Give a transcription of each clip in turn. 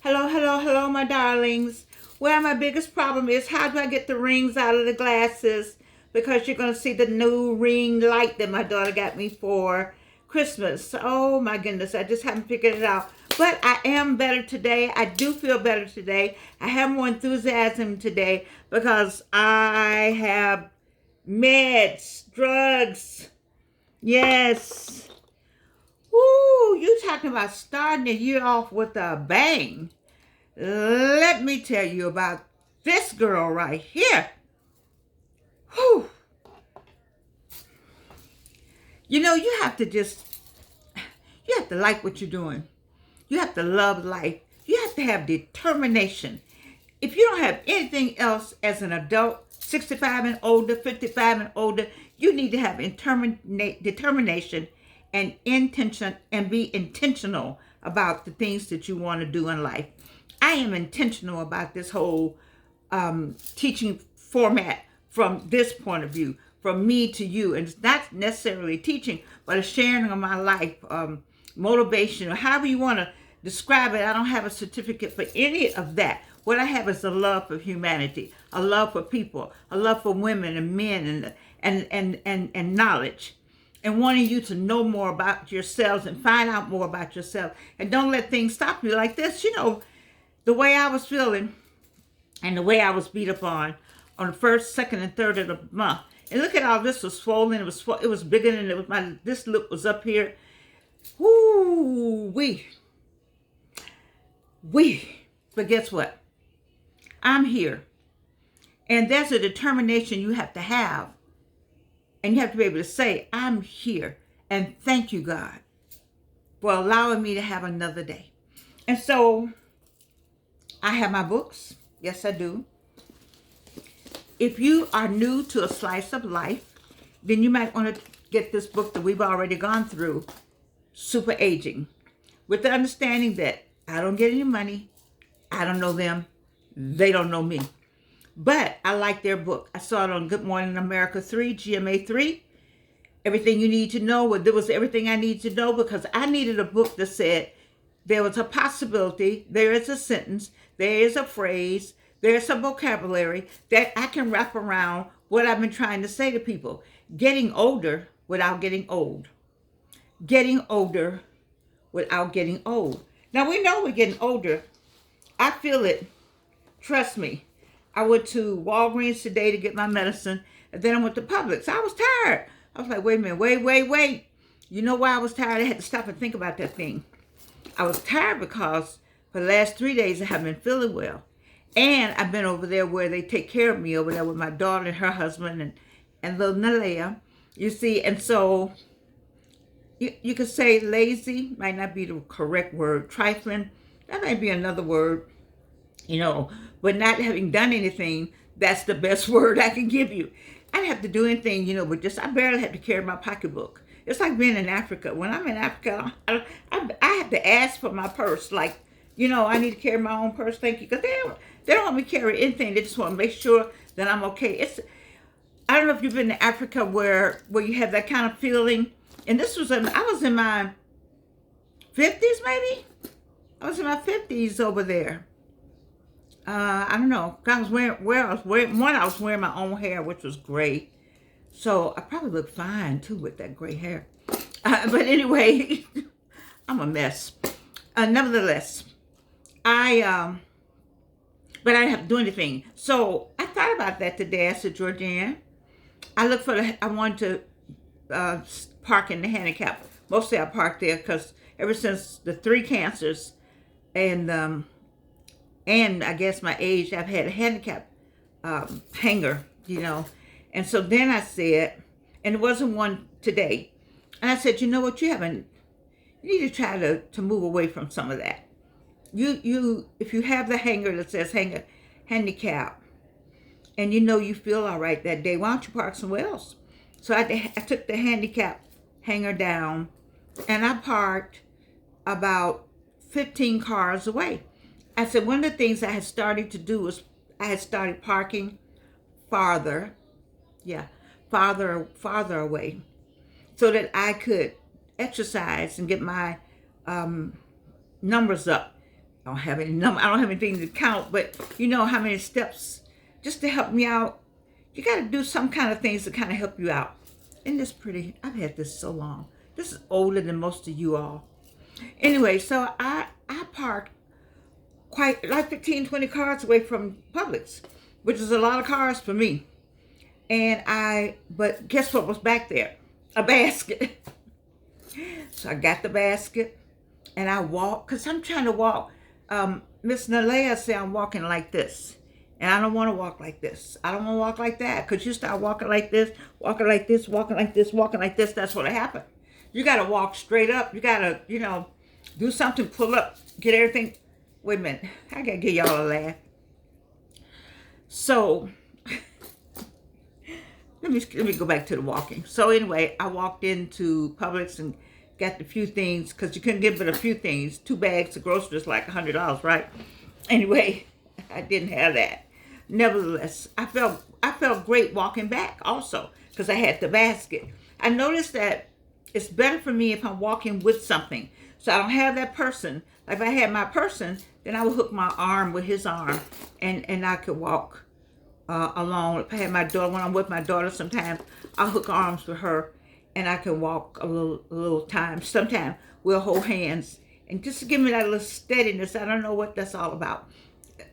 Hello, hello, hello, my darlings. Well, my biggest problem is how do I get the rings out of the glasses? Because you're going to see the new ring light that my daughter got me for Christmas. Oh my goodness, I just haven't figured it out. But I am better today. I do feel better today. I have more enthusiasm today because I have meds, drugs. Yes. Woo, you talking about starting the year off with a bang. Let me tell you about this girl right here. Whew. You have to you have to like what you're doing. You have to love life. You have to have determination. If you don't have anything else as an adult, 65 and older, 55 and older, you need to have determination and intention and be intentional about the things that you want to do in life. I am intentional about this whole teaching format from this point of view, from me to you. And it's not necessarily teaching, but a sharing of my life, motivation, or however you want to describe it. I don't have a certificate for any of that. What I have is a love for humanity, a love for people, a love for women and men, and knowledge, and wanting you to know more about yourselves and find out more about yourself. And don't let things stop you like this. The way I was feeling and the way I was beat up on the first, second, and third of the month. And look at all this was swollen. It was bigger than it was. This lip was up here. Woo wee. But guess what? I'm here. And there's a determination you have to have. And you have to be able to say, I'm here. And thank you, God, for allowing me to have another day. And so I have my books. Yes, I do. If you are new to A Slice of Life, then you might want to get this book that we've already gone through, Super Aging, with the understanding that I don't get any money. I don't know them. They don't know me. But I like their book. I saw it on Good Morning America 3, GMA 3. Everything you need to know. Well, there was everything I need to know because I needed a book that said there was a possibility, there is a sentence, there is a phrase, there's a vocabulary that I can wrap around what I've been trying to say to people. Getting older without getting old. Getting older without getting old. Now, we know we're getting older. I feel it. Trust me. I went to Walgreens today to get my medicine, and then I went to Publix. I was tired. I was like, wait a minute, wait. You know why I was tired? I had to stop and think about that thing. I was tired because for the last 3 days I haven't been feeling well. And I've been over there where they take care of me over there with my daughter and her husband and little Nalea. You see, and so you could say lazy, might not be the correct word. Trifling, that might be another word, but not having done anything, that's the best word I can give you. I didn't have to do anything, but just I barely had to carry my pocketbook. It's like being in Africa. When I'm in Africa, I have to ask for my purse. Like, I need to carry my own purse. Thank you. Because they don't want me to carry anything. They just want to make sure that I'm okay. I don't know if you've been to Africa where you have that kind of feeling. And I was in my 50s maybe. I was in my 50s over there. I don't know. I was wearing my own hair, which was great. So I probably look fine too with that gray hair. But anyway, I'm a mess. Nevertheless, but I didn't have to do anything. So I thought about that today. I said, Georgianne, I wanted to park in the handicap. Mostly I parked there because ever since the 3 cancers and I guess my age, I've had a handicap hanger, And so then I said, and it wasn't one today. And I said, you know what, you need to try to move away from some of that. If you have the hanger that says handicap, and you feel all right that day, why don't you park somewhere else? So I took the handicap hanger down, and I parked about 15 cars away. I said one of the things I had started to do was I had started parking farther away, so that I could exercise and get my numbers up I don't have any number. I don't have anything to count, but you know how many steps just to help me out. You got to do some kind of things to kind of help you out. Isn't this pretty? I've had this so long. This is older than most of you all. Anyway, so I parked quite like 15, 20 cars away from Publix, which is a lot of cars for me. But guess what was back there? A basket. So I got the basket and I walked, because I'm trying to walk. Miss Nalea said I'm walking like this. And I don't want to walk like this. I don't want to walk like that. Because you start walking like this, walking like this, walking like this, walking like this, that's what happened. You got to walk straight up. You got to, do something, pull up, get everything. Wait a minute. I got to give y'all a laugh. So, let me go back to the walking. So anyway, I walked into Publix and got a few things, because you couldn't get but a few things. 2 bags of groceries, like $100, right? Anyway, I didn't have that. Nevertheless, I felt great walking back also, because I had the basket. I noticed that it's better for me if I'm walking with something. So I don't have that person. Like if I had my person, then I would hook my arm with his arm, and I could walk along. If I had my daughter, when I'm with my daughter, sometimes I'll hook arms with her, and I can walk a little time. Sometimes we'll hold hands, and just to give me that little steadiness. I don't know what that's all about.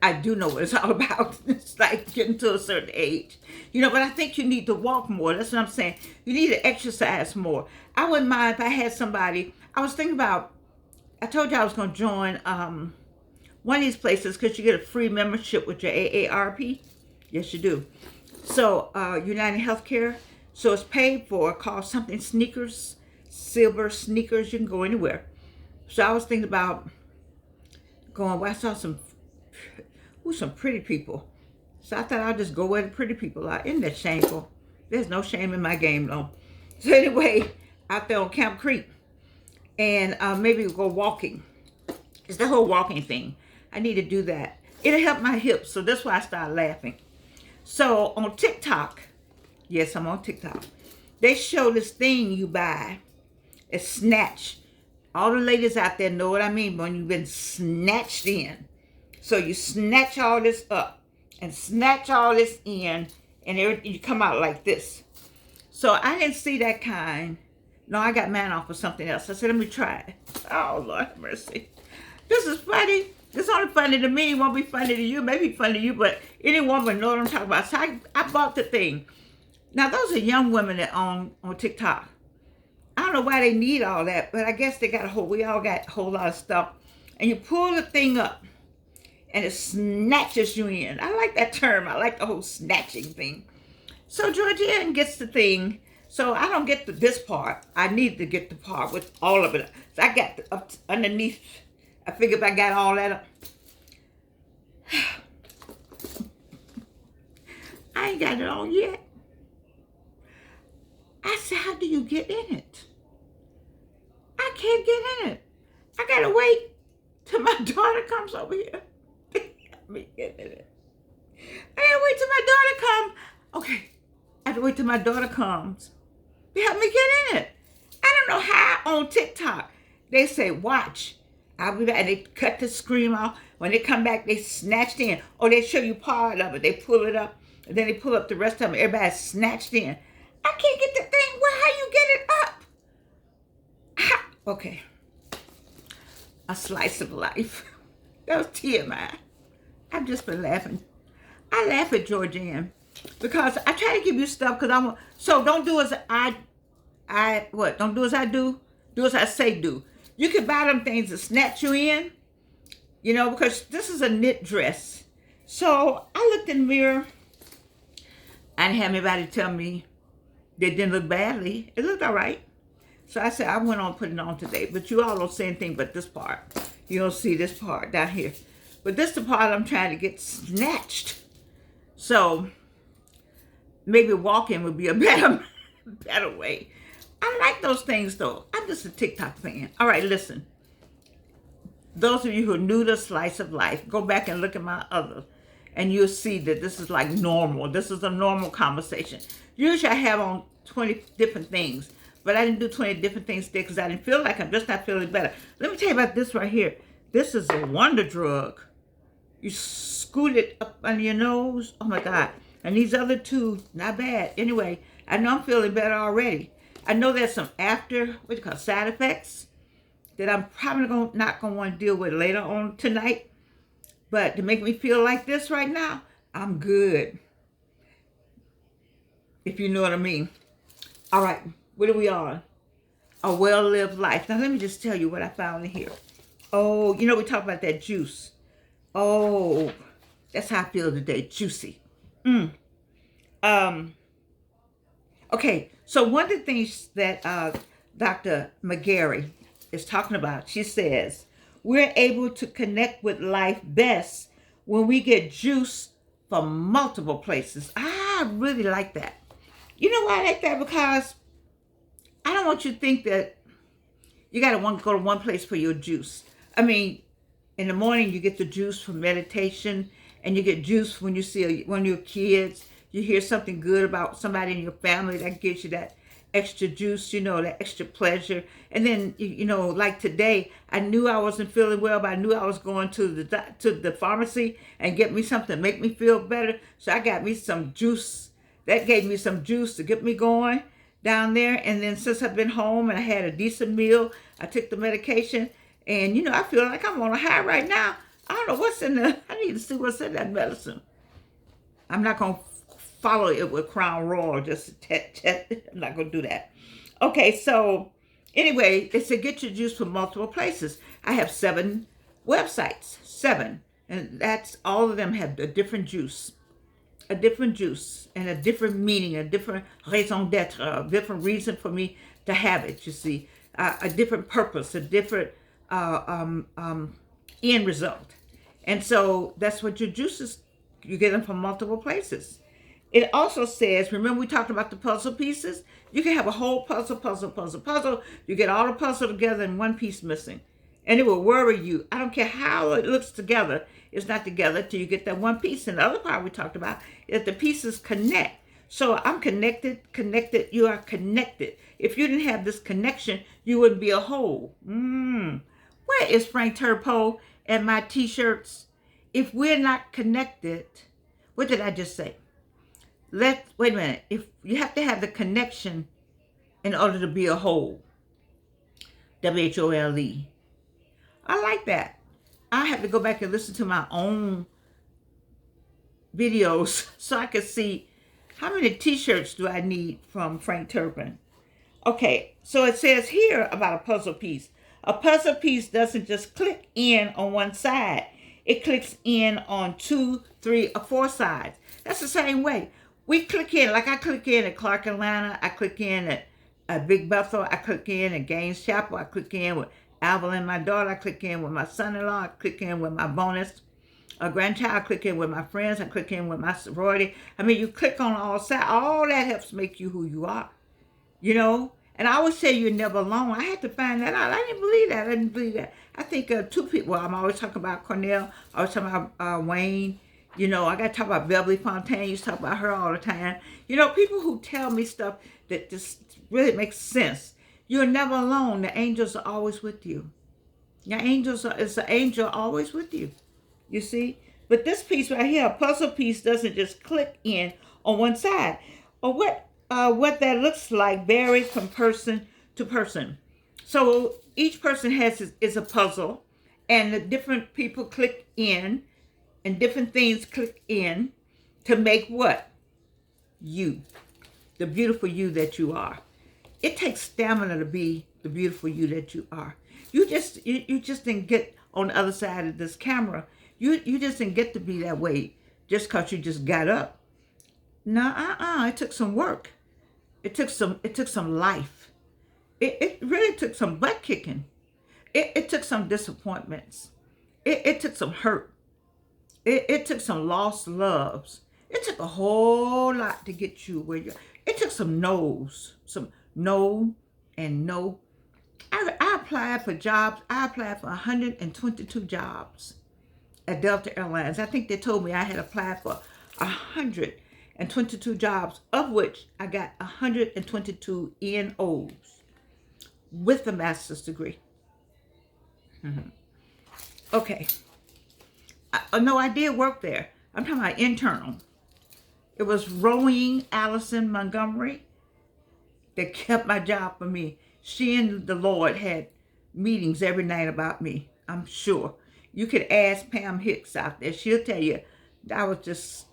I do know what it's all about. It's like getting to a certain age, but I think you need to walk more. That's what I'm saying. You need to exercise more. I wouldn't mind if I had somebody. I was thinking about, I told you I was going to join one of these places, because you get a free membership with your AARP. Yes, you do. So United Healthcare. So it's paid for, called something sneakers, silver sneakers. You can go anywhere. So I was thinking about going. Well, I saw some pretty people. So I thought I'd just go where the pretty people are. Isn't that shameful? There's no shame in my game, though. So anyway, out there on Camp Creek, and maybe we'll go walking. It's the whole walking thing. I need to do that. It'll help my hips. So that's why I started laughing. So on TikTok, yes, I'm on TikTok, they show this thing you buy. It's snatch. All the ladies out there know what I mean when you've been snatched in. So you snatch all this up and snatch all this in, and you come out like this. So I didn't see that kind. No, I got mine off of something else. I said, let me try it. Oh, Lord have mercy. This is funny. It's only funny to me. It won't be funny to you. Maybe funny to you, but any woman know what I'm talking about. So I bought the thing. Now, those are young women that on TikTok. I don't know why they need all that, but I guess we all got a whole lot of stuff. And you pull the thing up, and it snatches you in. I like that term. I like the whole snatching thing. So Georgianne gets the thing. So I don't get this part. I need to get the part with all of it. So I got up underneath. I figured if I got all that up. I ain't got it all yet. I said, how do you get in it? I can't get in it. I gotta wait till my daughter comes over here. Me get in it. I gotta wait till my daughter comes. Okay, I have to wait till my daughter comes to help me get in it. I don't know how on TikTok they say, watch, I'll be back, and they cut the screen off. When they come back, they snatched in. Or they show you part of it. They pull it up, and then they pull up the rest of it. Everybody's snatched in. I can't get the thing. Well, how you get it up? Okay. A slice of life. That was TMI. I've just been laughing. I laugh at Georgianne because I try to give you stuff because I'm. So don't do as don't do as I do. Do as I say do. You can buy them things to snatch you in, because this is a knit dress. So I looked in the mirror. I didn't have anybody tell me they didn't look badly. It looked all right. So I said, I went on putting it on today. But you all don't see anything but this part. You don't see this part down here. But this is the part I'm trying to get snatched. So maybe walking would be a better way. I like those things, though. I'm just a TikTok fan. All right, listen. Those of you who are new to Slice of Life, go back and look at my others, and you'll see that this is like normal. This is a normal conversation. Usually I have on 20 different things, but I didn't do 20 different things today because I didn't feel like I'm just not feeling better. Let me tell you about this right here. This is a wonder drug. You scoot it up under your nose. Oh my God. And these other two, not bad. Anyway, I know I'm feeling better already. I know there's some side effects that I'm probably not going to want to deal with later on tonight. But to make me feel like this right now, I'm good. If you know what I mean. All right, what are we on? A well-lived life. Now, let me just tell you what I found in here. Oh, we talked about that juice. Oh, that's how I feel today, juicy. Okay, so one of the things that Dr. McGarry is talking about, she says, we're able to connect with life best when we get juice from multiple places. I really like that. You know why I like that? Because I don't want you to think that you got to go to one place for your juice. I mean, in the morning you get the juice from meditation, and you get juice when you see one of your kids. You hear something good about somebody in your family that gives you that extra juice, that extra pleasure. And then, like today, I knew I wasn't feeling well, but I knew I was going to the pharmacy and get me something to make me feel better. So I got me some juice. That gave me some juice to get me going down there. And then since I've been home and I had a decent meal, I took the medication. And, I feel like I'm on a high right now. I don't know what's in there. I need to see what's in that medicine. I'm not going to follow it with Crown Royal. Just I'm not going to do that. Okay, so anyway, it's to get your juice from multiple places. I have 7 websites. 7. And that's all of them have a different juice. A different juice and a different meaning, a different raison d'etre, a different reason for me to have it, you see. A different purpose, a different end result. And so that's what your juices, you get them from multiple places. It also says, remember we talked about the puzzle pieces? You can have a whole puzzle. You get all the puzzle together and one piece missing. And it will worry you. I don't care how it looks together. It's not together till you get that one piece. And the other part we talked about is that the pieces connect. So I'm connected, you are connected. If you didn't have this connection, you wouldn't be a whole. Where is Frank Turpo and my t-shirts? If we're not connected, what did I just say? Wait a minute. If you have to have the connection in order to be a whole. WHOLE. I like that. I have to go back and listen to my own videos so I can see how many t-shirts do I need from Frank Turpin. Okay, so it says here about a puzzle piece. A puzzle piece doesn't just click in on one side. It clicks in on 2, 3, or 4 sides. That's the same way. We click in, like I click in at Clark, Atlanta. I click in at Big Bethel. I click in at Gaines Chapel. I click in with Alvin and my daughter. I click in with my son-in-law. I click in with my bonus grandchild. I click in with my friends. I click in with my sorority. I mean, you click on all sides. All that helps make you who you are, And I always say you're never alone. I had to find that out. I didn't believe that. I think 2 people. Well, I'm always talking about Cornell. I always talking about Wayne. I got to talk about Beverly Fontaine. I used to talk about her all the time. People who tell me stuff that just really makes sense. You're never alone. The angels are always with you. Your angels is an angel always with you. You see? But this piece right here, a puzzle piece, doesn't just click in on one side. Or what that looks like varies from person to person. So each person is a puzzle, and the different people click in, and different things click in to make what? You. The beautiful you that you are. It takes stamina to be the beautiful you that you are. You just didn't get on the other side of this camera. You just didn't get to be that way just because you just got up. No, it took some work. It took some life. It really took some butt kicking. It took some disappointments. It took some hurt. It took some lost loves. It took a whole lot to get you where you're. It took some no's, some no and no. I applied for jobs. I applied for 122 jobs at Delta Airlines. I think they told me I had applied for 122 jobs, of which I got 122 NOs with a master's degree. Okay. No, I did work there. I'm talking about internal. It was Rowing Allison Montgomery that kept my job for me. She and the Lord had meetings every night about me, I'm sure. You could ask Pam Hicks out there. She'll tell you I was just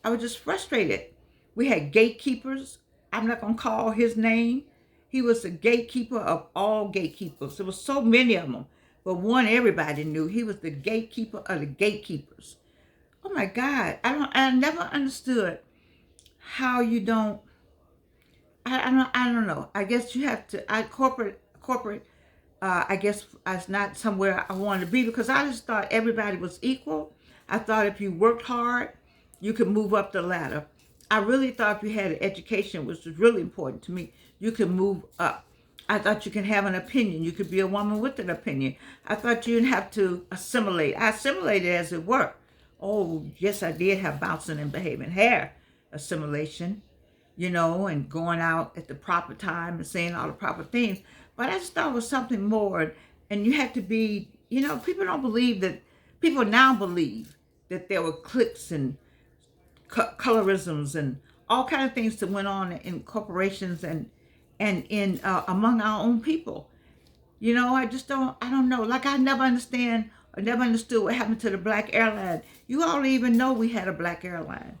I was just frustrated. We had gatekeepers. I'm not gonna call his name. He was the gatekeeper of all gatekeepers. There was so many of them, but one everybody knew. He was the gatekeeper of the gatekeepers. Oh my God! I never understood how you don't. I don't know. I guess you have to. Corporate. I guess it's not somewhere I wanted to be because I just thought everybody was equal. I thought if you worked hard, you could move up the ladder. I really thought if you had an education, which was really important to me, you could move up. I thought you could have an opinion. You could be a woman with an opinion. I thought you didn't have to assimilate. I assimilated as it were. Oh, yes, I did have bouncing and behaving hair assimilation, and going out at the proper time and saying all the proper things. But I just thought it was something more. And you had to be, people don't believe that, people now believe that there were cliques and colorisms and all kinds of things that went on in corporations and in among our own people. I don't know. Like I never understood what happened to the black airline. You all even know we had a black airline.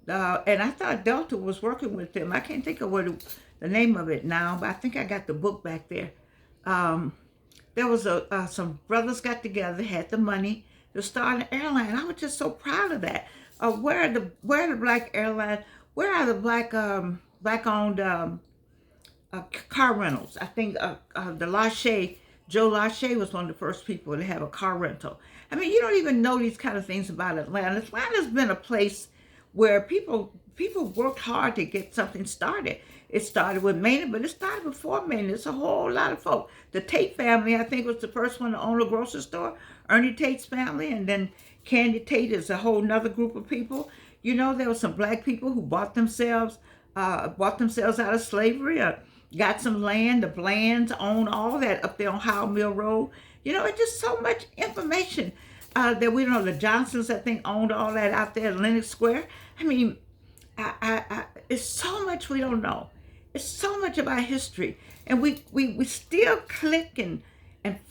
And I thought Delta was working with them. I can't think of what the name of it now, but I think I got the book back there. There was some brothers got together, had the money to start an airline. I was just so proud of that. Where are the black airlines? Where are the black owned car rentals? I think the Lachey, Joe Lachey was one of the first people to have a car rental. I mean, you don't even know these kind of things about Atlanta. Atlanta's been a place where people worked hard to get something started. It started with Maynard, but it started before Maynard. It's a whole lot of folk. The Tate family, I think, was the first one to own a grocery store. Ernie Tate's family, and then Candy Tate is a whole nother group of people. There were some black people who bought themselves out of slavery, got some land. The Blands own all that up there on Howell Mill Road. It's just so much information that we don't know. The Johnsons, I think, owned all that out there at Lenox Square. I mean, it's so much we don't know. It's so much of our history, and we still click and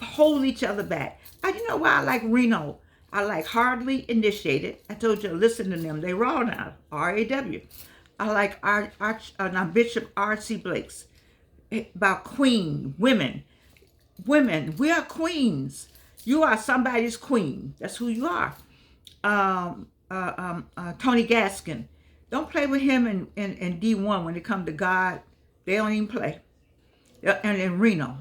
hold each other back. You know why I like Reno? I like Hardly Initiated. I told you to listen to them. They raw now, RAW. I like Bishop R.C. Blake's about queen, women. Women, we are queens. You are somebody's queen. That's who you are. Tony Gaskin. Don't play with him in D1 when it comes to God. They don't even play. And in Reno.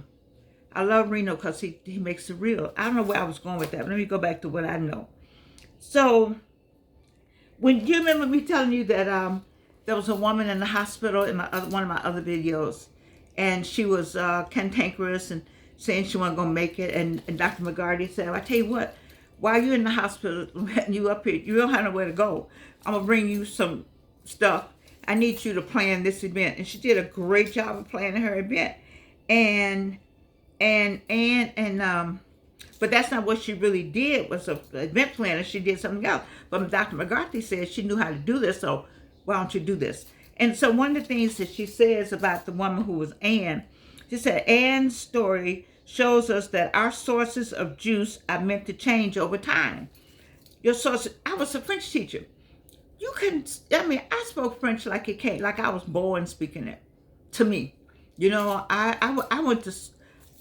I love Reno because he makes it real. I don't know where I was going with that. But let me go back to what I know. So, when you remember me telling you that there was a woman in the hospital in one of my other videos, and she was cantankerous and saying she wasn't going to make it, and Dr. McGarty said, I tell you what, while you're in the hospital, letting you up here, you don't have nowhere to go. I'm going to bring you some stuff. I need you to plan this event. And she did a great job of planning her event. But that's not what she really did, was an event planner. She did something else. But Dr. McGarty said she knew how to do this, so why don't you do this? And so one of the things that she says about the woman who was Anne, she said, Anne's story shows us that our sources of juice are meant to change over time. Your sources, I was a French teacher. I spoke French like it came, like I was born speaking it to me.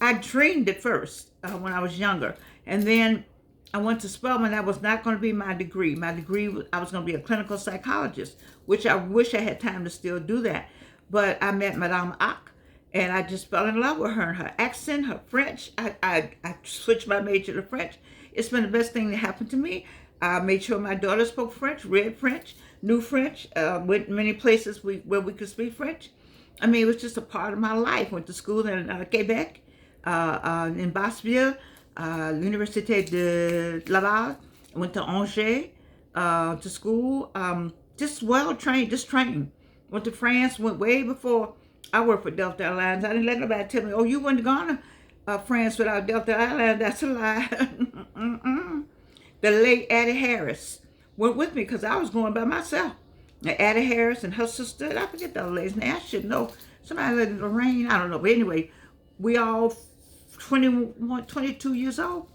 I dreamed it first when I was younger. And then I went to Spelman. That was not going to be my degree. My degree, I was going to be a clinical psychologist, which I wish I had time to still do that. But I met Madame Ack, and I just fell in love with her and her accent, her French. I switched my major to French. It's been the best thing that happened to me. I made sure my daughter spoke French, read French, knew French, went many places where we could speak French. I mean, it was just a part of my life. Went to school in Quebec, in Basseville, l'Université de Laval. Went to Angers to school. Just well trained, just trained. Went to France, went way before I worked for Delta Airlines. I didn't let nobody tell me, oh, you went to Ghana? friends without Delta Island. That's a lie. The late Addie Harris went with me because I was going by myself. And Addie Harris and her sister, I forget the other lady's name. I should know. Somebody like Lorraine, I don't know. But anyway, we all 21, 22 years old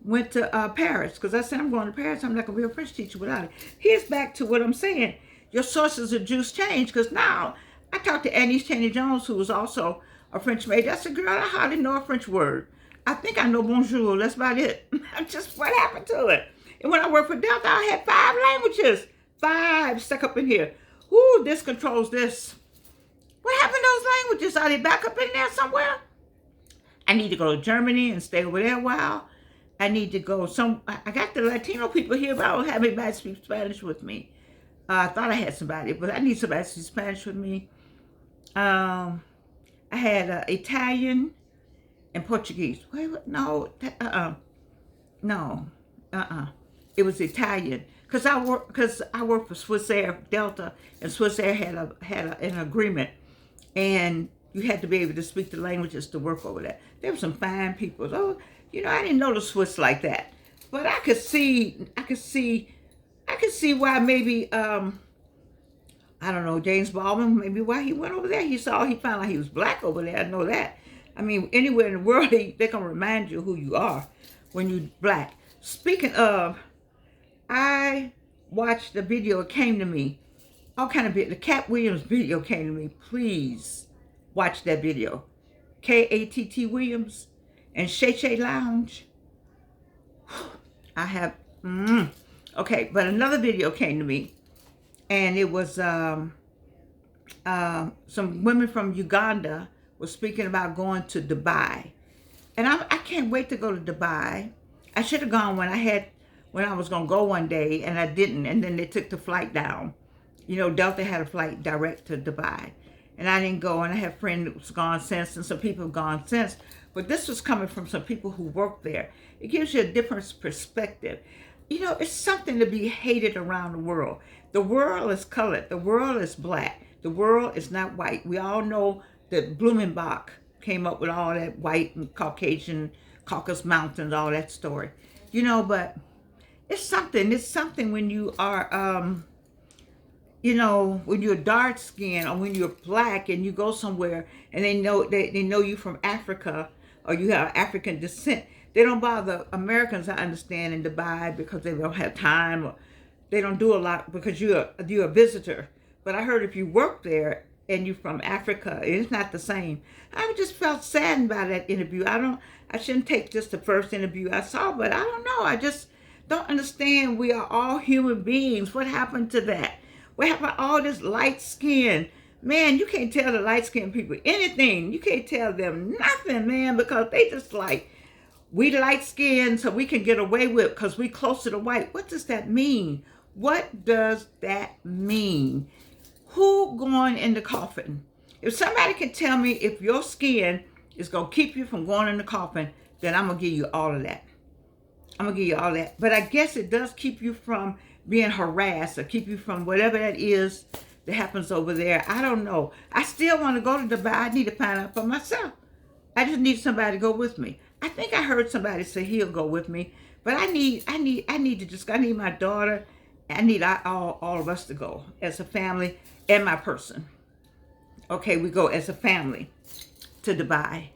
went to Paris because I said I'm going to Paris. I'm not going to be a French teacher without it. Here's back to what I'm saying. Your sources of juice change because now I talked to Annie Cheney Jones, who was also a French maid. I said, girl, I hardly know a French word. I think I know bonjour. That's about it. Just what happened to it? And when I worked for Delta, I had 5 languages. 5 stuck up in here. Ooh, this controls this. What happened to those languages? Are they back up in there somewhere? I need to go to Germany and stay over there a while. I need to go I got the Latino people here, but I don't have anybody to speak Spanish with me. I thought I had somebody, but I need somebody to speak Spanish with me. I had Italian and Portuguese. Wait, no, it was Italian because I worked for Swiss Air Delta, and Swiss Air had an agreement, and you had to be able to speak the languages to work over there. There were some fine people. Oh, I didn't know the Swiss like that, but I could see why maybe I don't know, James Baldwin, maybe why he went over there. He found out he was black over there. I know that. I mean, anywhere in the world, they're going to remind you who you are when you're black. Speaking of, I watched the video. It came to me. All kind of video. The Cat Williams video came to me. Please watch that video. Katt Williams and Shay Shay Lounge. I have, okay, but another video came to me. And it was some women from Uganda were speaking about going to Dubai. And I can't wait to go to Dubai. I should have gone when I was going to go one day, and I didn't. And then they took the flight down. Delta had a flight direct to Dubai. And I didn't go, and I have friends that was gone since, and some people have gone since. But this was coming from some people who work there. It gives you a different perspective. It's something to be hated around the world. The world is colored. The world is black. The world is not white. We all know that Blumenbach came up with all that white and Caucasian, Caucasus Mountains, all that story. But it's something when you are, when you're dark skinned or when you're black and you go somewhere and they know you from Africa or you have African descent. They don't bother Americans, I understand, in Dubai because they don't have time or they don't do a lot because you're a visitor. But I heard if you work there and you're from Africa, it's not the same. I just felt saddened by that interview. I shouldn't take just the first interview I saw, but I don't know. I just don't understand. We are all human beings. What happened to that? What happened to all this light skin? Man, you can't tell the light skinned people anything. You can't tell them nothing, man, because they just like, we light skinned so we can get away with it because we closer to white. What does that mean? What does that mean? Who going in the coffin? If somebody can tell me if your skin is going to keep you from going in the coffin, then I'm going to give you all of that. I'm going to give you all that. But I guess it does keep you from being harassed or keep you from whatever that is that happens over there. I don't know. I still want to go to Dubai. I need to find out for myself. I just need somebody to go with me. I think I heard somebody say he'll go with me, but I need my daughter. I need all of us to go as a family and my person. Okay, we go as a family to Dubai.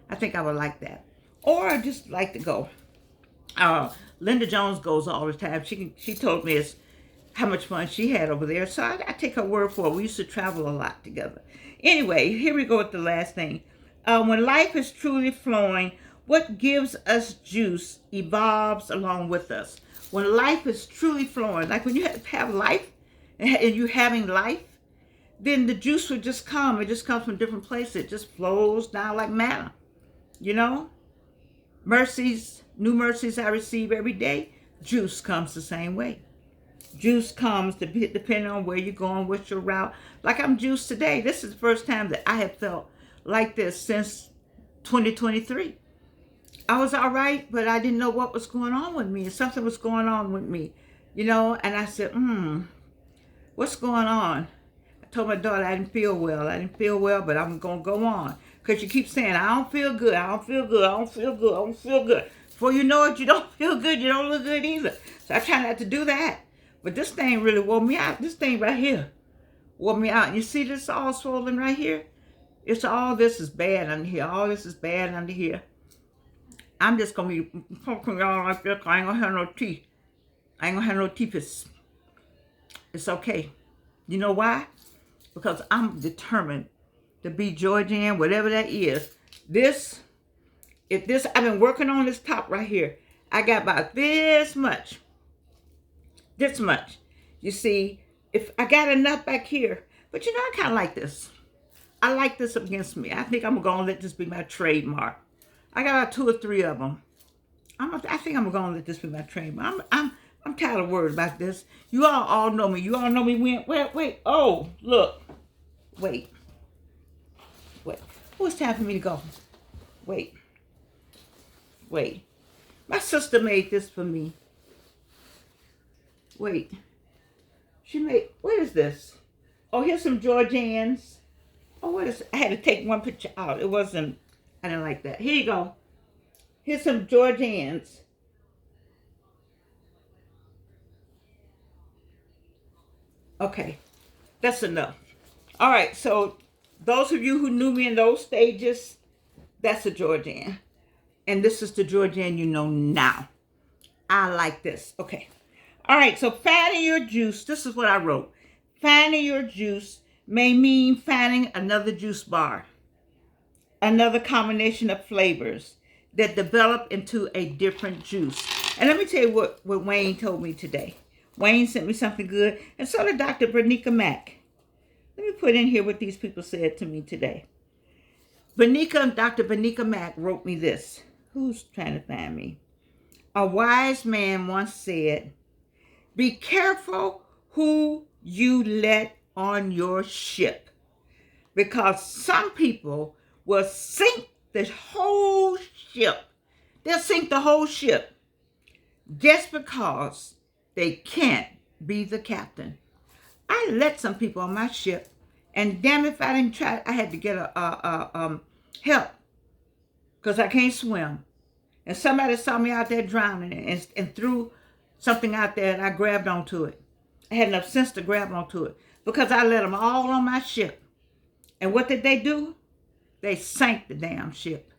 I think I would like that. Or I just like to go. Linda Jones goes all the time. She told me how much fun she had over there. So I take her word for it. We used to travel a lot together. Anyway, here we go with the last thing. When life is truly flowing, what gives us juice evolves along with us. When life is truly flowing, like when you have life and you're having life, then the juice would just come. It just comes from different places. It just flows down like manna. Mercies, new mercies I receive every day. Juice comes the same way. Juice comes depending on where you're going, what's your route. Like I'm juiced today. This is the first time that I have felt like this since 2023. I was all right, but I didn't know what was going on with me. Something was going on with me, and I said, what's going on? I told my daughter I didn't feel well, but I'm going to go on. Because you keep saying, I don't feel good, I don't feel good, I don't feel good, I don't feel good. Before you know it, you don't feel good, you don't look good either. So I try not to do that. But this thing really wore me out. This thing right here wore me out. And you see this all swollen right here? It's all this is bad under here. All this is bad under here. I'm just going to be poking y'all like this. I ain't going to have no teeth. I ain't going to have no teeth. It's okay. You know why? Because I'm determined to be Georgian, whatever that is. I've been working on this top right here. I got about this much. This much. You see, if I got enough back here. But you know, I kind of like this. I like this against me. I think I'm going to let this be my trademark. I got about 2 or 3 of them. I think I'm going to let this be my trademark. I'm tired of worried about this. You all know me. You all know me when. Wait. Oh, look. Wait. Oh, it's time for me to go. Wait. My sister made this for me. Wait. What is this? Oh, here's some Georgians. Oh, I had to take one picture out. I didn't like that. Here you go. Here's some Georgians. Okay, that's enough. All right, so those of you who knew me in those stages, that's a Georgian. And this is the Georgian you know now. I like this. Okay. All right, so finding your juice. This is what I wrote. Finding your juice may mean finding another juice bar, another combination of flavors that develop into a different juice. And let me tell you what Wayne told me today. Wayne sent me something good, and so did Dr. Bernica Mack. Let me put in here what these people said to me today. Dr. Bernica Mack wrote me this. Who's trying to find me? A wise man once said, be careful who you let on your ship, because some people will sink the whole ship. They'll sink the whole ship just because they can't be the captain. I let some people on my ship, and damn if I didn't try. I had to get help because I can't swim. And somebody saw me out there drowning and threw something out there, and I grabbed onto it. I had enough sense to grab onto it because I let them all on my ship. And what did they do? They sank the damn ship.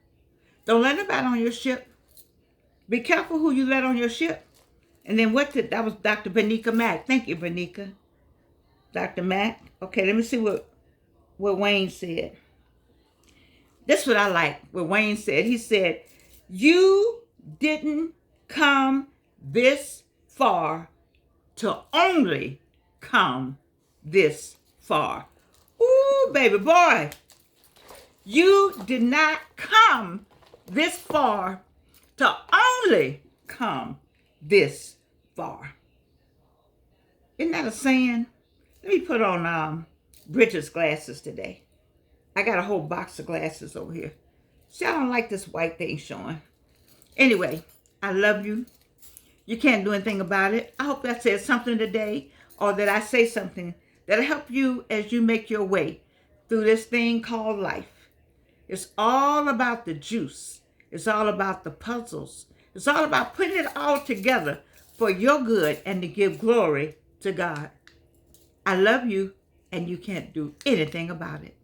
Don't let anybody on your ship. Be careful who you let on your ship. And then that was Dr. Bernica Mack. Thank you, Bernica. Dr. Mack. Okay, let me see what Wayne said. This is what I like, what Wayne said. He said, you didn't come this far to only come this far. Ooh, baby boy. You did not come this far to only come this far. Isn't that a saying? Let me put on Bridget's glasses today. I got a whole box of glasses over here. See, I don't like this white thing showing. Anyway, I love you. You can't do anything about it. I hope I said something today, or that I say something that'll help you as you make your way through this thing called life. It's all about the juice. It's all about the puzzles. It's all about putting it all together for your good and to give glory to God. I love you, and you can't do anything about it.